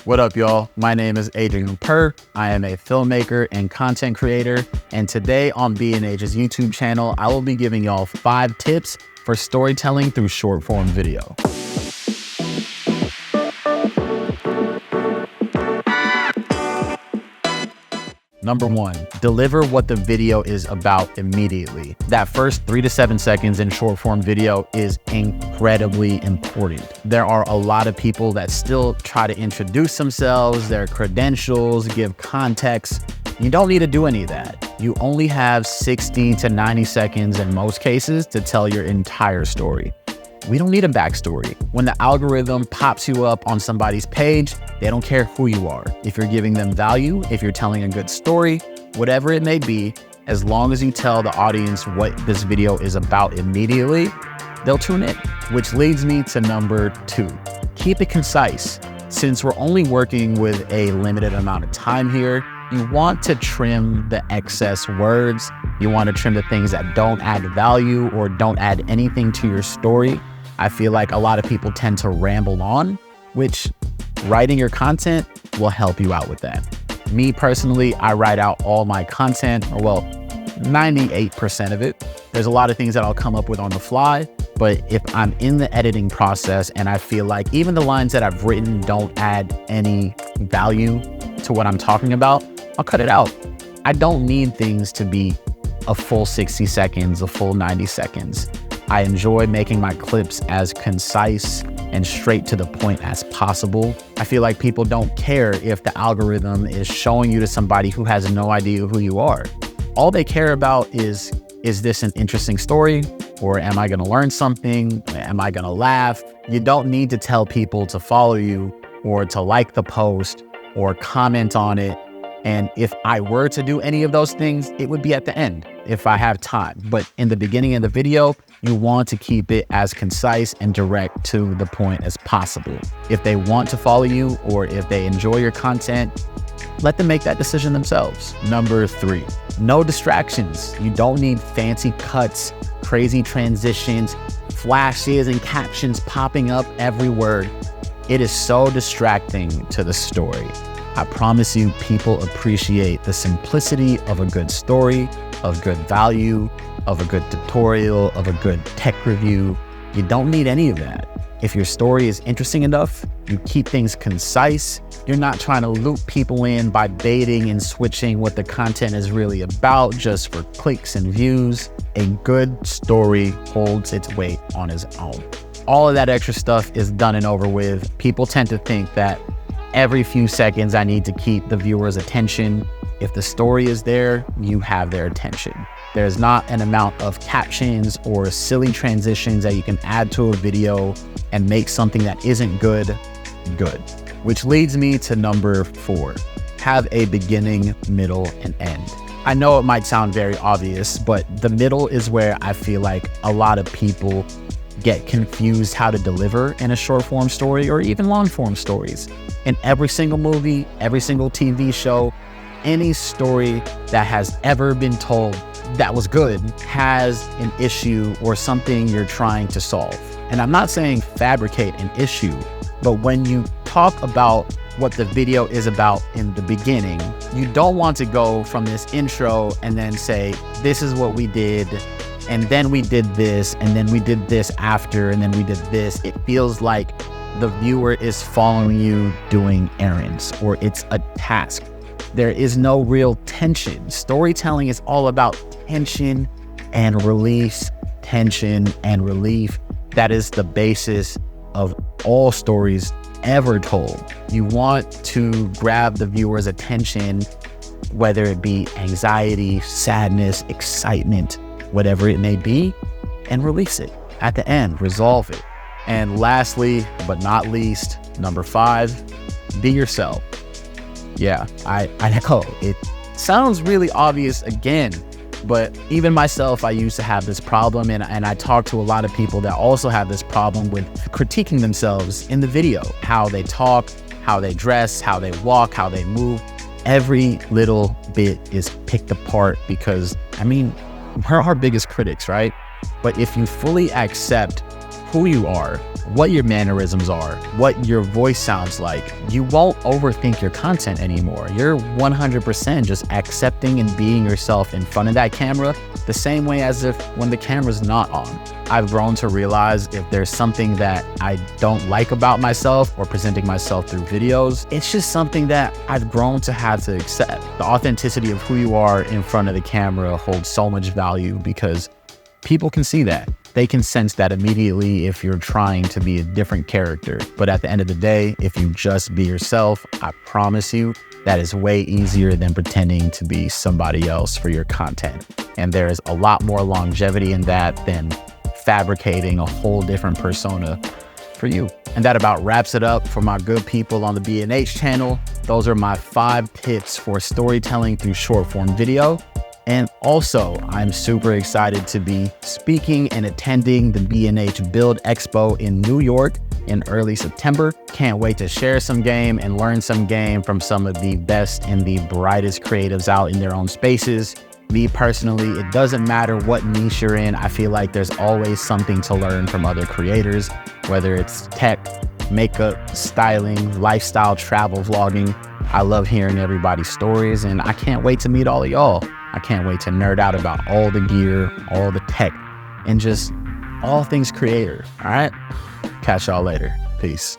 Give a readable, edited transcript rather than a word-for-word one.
What up, y'all? My name is Adrian Per. I am a filmmaker and content creator. And today on B&H's YouTube channel, I will be giving y'all 5 tips for storytelling through short form video. Number 1, deliver what the video is about immediately. That first 3 to 7 seconds in short form video is incredibly important. There are a lot of people that still try to introduce themselves, their credentials, give context. You don't need to do any of that. You only have 60 to 90 seconds in most cases to tell your entire story. We don't need a backstory. When the algorithm pops you up on somebody's page, they don't care who you are. If you're giving them value, if you're telling a good story, whatever it may be, as long as you tell the audience what this video is about immediately, they'll tune in. Which leads me to number 2. Keep it concise. Since we're only working with a limited amount of time here, you want to trim the excess words. You want to trim the things that don't add value or don't add anything to your story. I feel like a lot of people tend to ramble on, which writing your content will help you out with that. Me personally, I write out all my content, or well, 98% of it. There's a lot of things that I'll come up with on the fly, but if I'm in the editing process and I feel like even the lines that I've written don't add any value to what I'm talking about, I'll cut it out. I don't need things to be a full 60 seconds, a full 90 seconds. I enjoy making my clips as concise and straight to the point as possible. I feel like people don't care if the algorithm is showing you to somebody who has no idea who you are. All they care about is this an interesting story? Or am I gonna learn something? Am I gonna laugh? You don't need to tell people to follow you or to like the post or comment on it. And if I were to do any of those things, it would be at the end if I have time. But in the beginning of the video, you want to keep it as concise and direct to the point as possible. If they want to follow you or if they enjoy your content, let them make that decision themselves. Number 3, no distractions. You don't need fancy cuts, crazy transitions, flashes and captions popping up every word. It is so distracting to the story. I promise you, people appreciate the simplicity of a good story, of good value, of a good tutorial, of a good tech review. You don't need any of that. If your story is interesting enough, you keep things concise. You're not trying to loop people in by baiting and switching what the content is really about just for clicks and views. A good story holds its weight on its own. All of that extra stuff is done and over with. People tend to think that every few seconds I need to keep the viewer's attention. If the story is there, you have their attention. There's not an amount of captions or silly transitions that you can add to a video and make something that isn't good. Which leads me to number 4. Have a beginning, middle, and end. I know it might sound very obvious, but the middle is where I feel like a lot of people get confused how to deliver in a short form story or even long form stories. In every single movie, every single TV show, any story that has ever been told that was good has an issue or something you're trying to solve. And I'm not saying fabricate an issue, but when you talk about what the video is about in the beginning, you don't want to go from this intro and then say, this is what we did, and then we did this, and then we did this after, and then we did this. It feels like the viewer is following you doing errands, or it's a task. There is no real tension. Storytelling is all about tension and release, tension and relief. That is the basis of all stories ever told. You want to grab the viewer's attention, whether it be anxiety, sadness, excitement, whatever it may be, and release it at the end, resolve it. And lastly, but not least, number 5, be yourself. Yeah, I know it sounds really obvious again, but even myself, I used to have this problem, and I talk to a lot of people that also have this problem with critiquing themselves in the video. How they talk, how they dress, how they walk, how they move. Every little bit is picked apart because, I mean, we're our biggest critics, right? But if you fully accept who you are, what your mannerisms are, what your voice sounds like. You won't overthink your content anymore. You're 100% just accepting and being yourself in front of that camera, the same way as if when the camera's not on. I've grown to realize if there's something that I don't like about myself or presenting myself through videos, it's just something that I've grown to have to accept. The authenticity of who you are in front of the camera holds so much value because people can see that. They can sense that immediately if you're trying to be a different character. But at the end of the day, if you just be yourself, I promise you, that is way easier than pretending to be somebody else for your content. And there's a lot more longevity in that than fabricating a whole different persona for you. And that about wraps it up for my good people on the B&H channel. Those are my 5 tips for storytelling through short form video. And also, I'm super excited to be speaking and attending the B&H Build Expo in New York in early September. Can't wait to share some game and learn some game from some of the best and the brightest creatives out in their own spaces. Me personally, it doesn't matter what niche you're in. I feel like there's always something to learn from other creators, whether it's tech, makeup, styling, lifestyle, travel, vlogging. I love hearing everybody's stories, and I can't wait to meet all of y'all. I can't wait to nerd out about all the gear, all the tech, and just all things creator, all right? Catch y'all later. Peace.